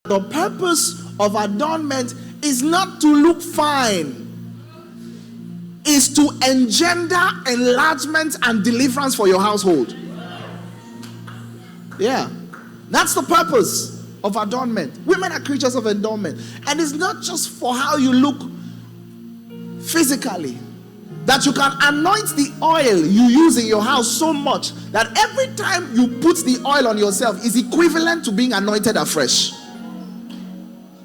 The purpose of adornment is not to look fine, is to engender enlargement and deliverance for your household. Yeah, that's the purpose of adornment. Women are creatures of adornment, and it's not just for how you look physically, that you can anoint the oil you use in your house so much that every time you put the oil on yourself is equivalent to being anointed afresh.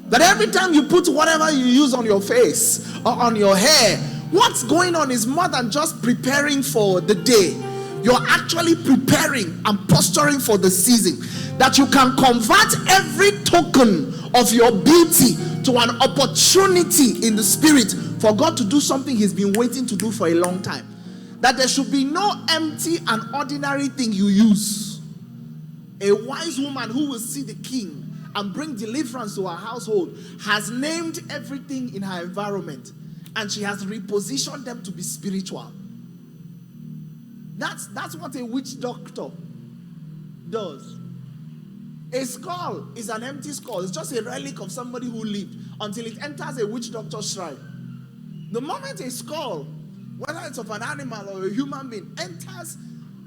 That every time you put whatever you use on your face or on your hair, what's going on is more than just preparing for the day. You're actually preparing and posturing for the season. That you can convert every token of your beauty to an opportunity in the spirit for God to do something He's been waiting to do for a long time. That there should be no empty and ordinary thing you use. A wise woman who will see the king and bring deliverance to her household has named everything in her environment, and she has repositioned them to be spiritual. That's what a witch doctor does. A skull is an empty skull. It's just a relic of somebody who lived until it enters a witch doctor's shrine. The moment a skull, whether it's of an animal or a human being, enters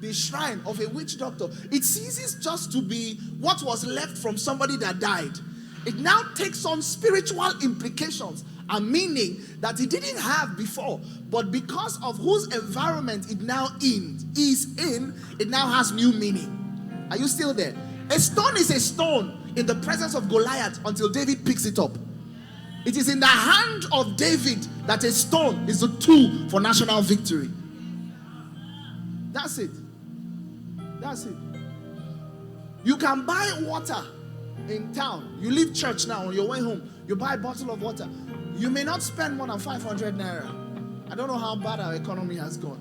the shrine of a witch doctor, it ceases just to be what was left from somebody that died. It now takes on spiritual implications and meaning that it didn't have before, but because of whose environment it now is in, it now has new meaning. Are you still there? A stone is a stone in the presence of Goliath until David picks it up. It is in the hand of David that a stone is a tool for national victory. That's it. That's it. You can buy water in town. You leave church now, on your way home, you buy a bottle of water. You may not spend more than 500 naira. I don't know how bad our economy has gone.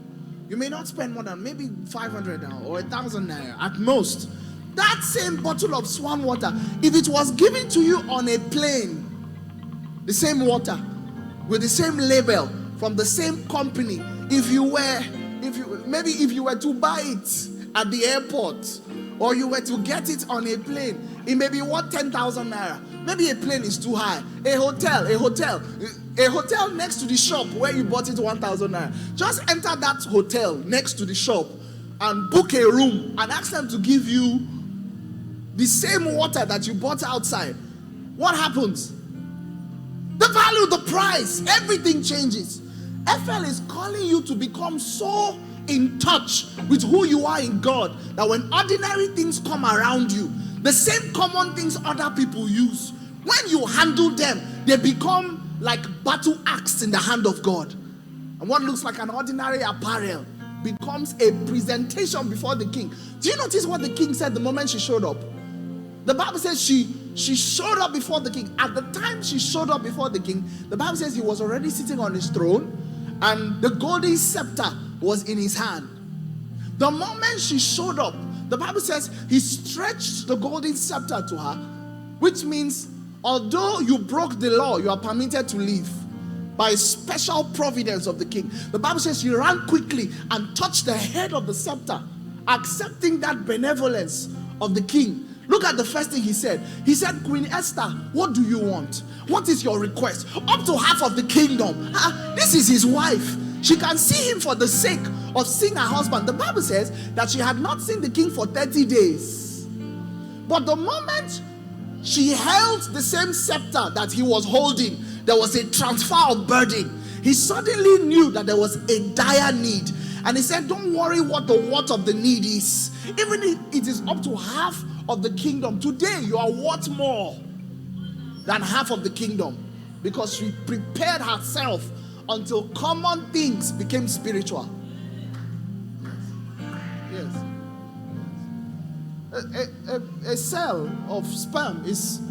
You may not spend more than maybe 500 now or 1,000 naira at most. That same bottle of swan water, if it was given to you on a plane, the same water with the same label from the same company, if you were to buy it at the airport, or you were to get it on a plane, it may be worth 10,000 naira. Maybe a plane is too high. A hotel next to the shop where you bought it 1,000 naira. Just enter that hotel next to the shop and book a room and ask them to give you the same water that you bought outside. What happens? The value, the price, everything changes. FL is calling you to become so in touch with who you are in God that when ordinary things come around you, the same common things other people use, when you handle them, they become like battle axe in the hand of God. And what looks like an ordinary apparel becomes a presentation before the king. Do you notice what the king said the moment she showed up? The Bible says she showed up before the king. At the time she showed up before the king, the Bible says he was already sitting on his throne and the golden scepter was in his hand. The moment she showed up, the Bible says he stretched the golden scepter to her, which means although you broke the law, you are permitted to leave by special providence of the king. The Bible says she ran quickly and touched the head of the scepter, accepting that benevolence of the king. Look at the first thing he said. He said, Queen Esther, what do you want? What is your request? Up to half of the kingdom. This is his wife. She can see him for the sake of seeing her husband. The Bible says that she had not seen the king for 30 days. But the moment she held the same scepter that he was holding, there was a transfer of burden. He suddenly knew that there was a dire need. And he said, don't worry what the worth of the need is. Even if it is up to half of the kingdom, today you are worth more than half of the kingdom, because she prepared herself until common things became spiritual. Yes. A cell of sperm is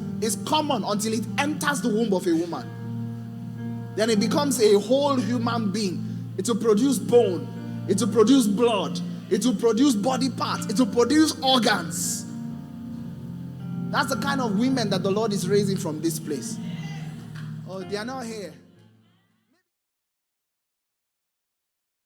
common until it enters the womb of a woman. Then it becomes a whole human being. It will produce bone. It will produce blood. It will produce body parts. It will produce organs. That's the kind of women that the Lord is raising from this place. Oh, they are not here.